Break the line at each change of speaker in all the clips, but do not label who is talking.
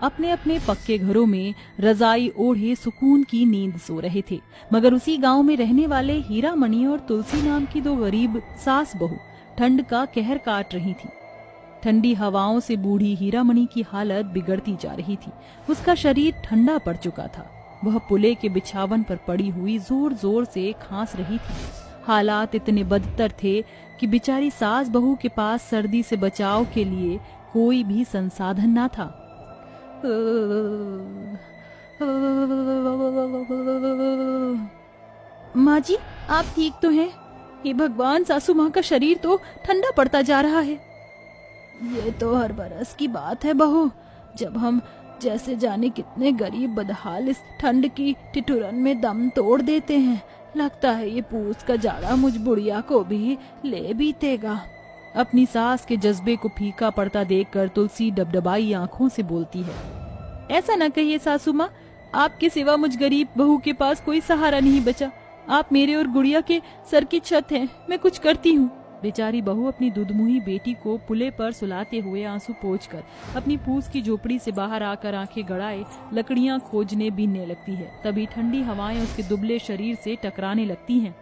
अपने अपने पक्के घरों में रजाई ओढ़े सुकून की नींद सो रहे थे, मगर उसी गांव में रहने वाले हीरा मणि और तुलसी नाम की दो गरीब सास बहू ठंड का कहर काट रही थी। ठंडी हवाओं से बूढ़ी हीरामणि की हालत बिगड़ती जा रही थी। उसका शरीर ठंडा पड़ चुका था। वह पुले के बिछावन पर पड़ी हुई जोर जोर से खांस रही थी। हालात इतने बदतर थे कि बेचारी सास बहू के पास सर्दी से बचाव के लिए कोई भी संसाधन ना था। माँ जी, आप ठीक तो हैं? हे भगवान, सासू माँ का शरीर तो ठंडा पड़ता जा रहा है। ये तो हर बरस की बात है बहू, जब हम जैसे जाने कितने गरीब बदहाल इस ठंड की ठिठुरन में दम तोड़ देते हैं। लगता है ये पूस का जाड़ा मुझ बुढ़िया को भी ले बीतेगा। अपनी सास के जज्बे को फीका पड़ता देखकर तुलसी डबडबाई आंखों से बोलती है, ऐसा न कहिए सासू माँ, आपके सिवा मुझ गरीब बहू के पास कोई सहारा नहीं बचा। आप मेरे और गुड़िया के सर की छत हैं, मैं कुछ करती हूँ। बेचारी बहू अपनी दुधमुही बेटी को पुले पर सुलाते हुए आंसू पोंछकर अपनी फूस की झोपड़ी से बाहर आकर आंखें गड़ाए लकड़ियां खोजने बीनने लगती है। तभी ठंडी हवाएं उसके दुबले शरीर से टकराने लगती हैं।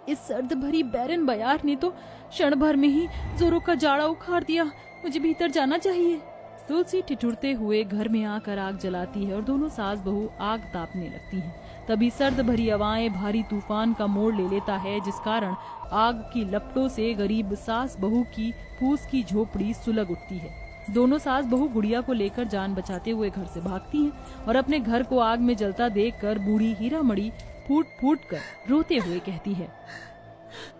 इस सर्द भरी बैरन बयार ने तो क्षण भर में ही जोरों का जाड़ा उखाड़ दिया। मुझे भीतर जाना चाहिए। तुलसी ठिठुरते हुए घर में आकर आग जलाती है और दोनों सास बहू आग तापने लगती हैं। तभी सर्द भरी हवाएं भारी तूफान का मोड़ ले लेता है, जिस कारण आग की लपटों से गरीब सास बहू की फूस की झोपड़ी सुलग उठती है। दोनों सास बहू गुड़िया को लेकर जान बचाते हुए घर से भागती हैं और अपने घर को आग में जलता देखकर बूढ़ी हीरामणि फूट फूट कर रोते हुए कहती है,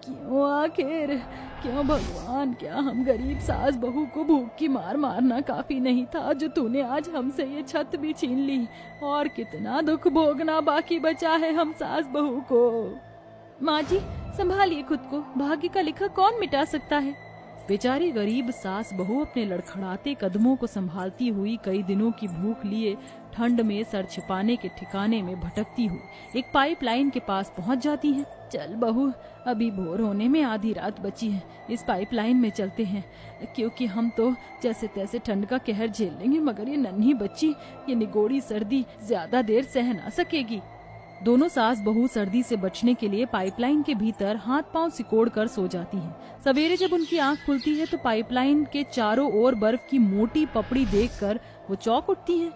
क्यों आखिर, क्यों भगवान, क्या हम गरीब सास बहू को भूख की मार मारना काफी नहीं था जो तूने आज हमसे ये छत भी छीन ली? और कितना दुख भोगना बाकी बचा है हम सास बहू को। माँ जी, संभालिए खुद को, भाग्य का लिखा कौन मिटा सकता है। बेचारी गरीब सास बहू अपने लड़खड़ाते कदमों को संभालती हुई कई दिनों की भूख लिए ठंड में सर छिपाने के ठिकाने में भटकती हुई एक पाइपलाइन के पास पहुंच जाती हैं। चल बहू, अभी भोर होने में आधी रात बची है, इस पाइपलाइन में चलते हैं, क्योंकि हम तो जैसे तैसे ठंड का कहर झेल लेंगे, मगर ये नन्ही बच्ची ये निगोड़ी सर्दी ज्यादा देर सह ना सकेगी। दोनों सास बहू सर्दी से बचने के लिए पाइपलाइन के भीतर हाथ पांव सिकोड़ कर सो जाती हैं। सवेरे जब उनकी आंख खुलती है तो पाइपलाइन के चारों ओर बर्फ की मोटी पपड़ी देखकर वो चौंक उठती हैं।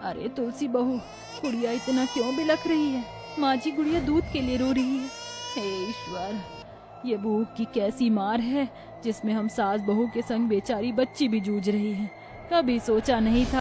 अरे तुलसी बहू, गुड़िया इतना क्यों बिलख रही है? माँ जी, गुड़िया दूध के लिए रो रही है। हे ईश्वर, ये भूख की कैसी मार है जिसमें हम सास बहू के संग बेचारी बच्ची भी जूझ रही है। कभी सोचा नहीं था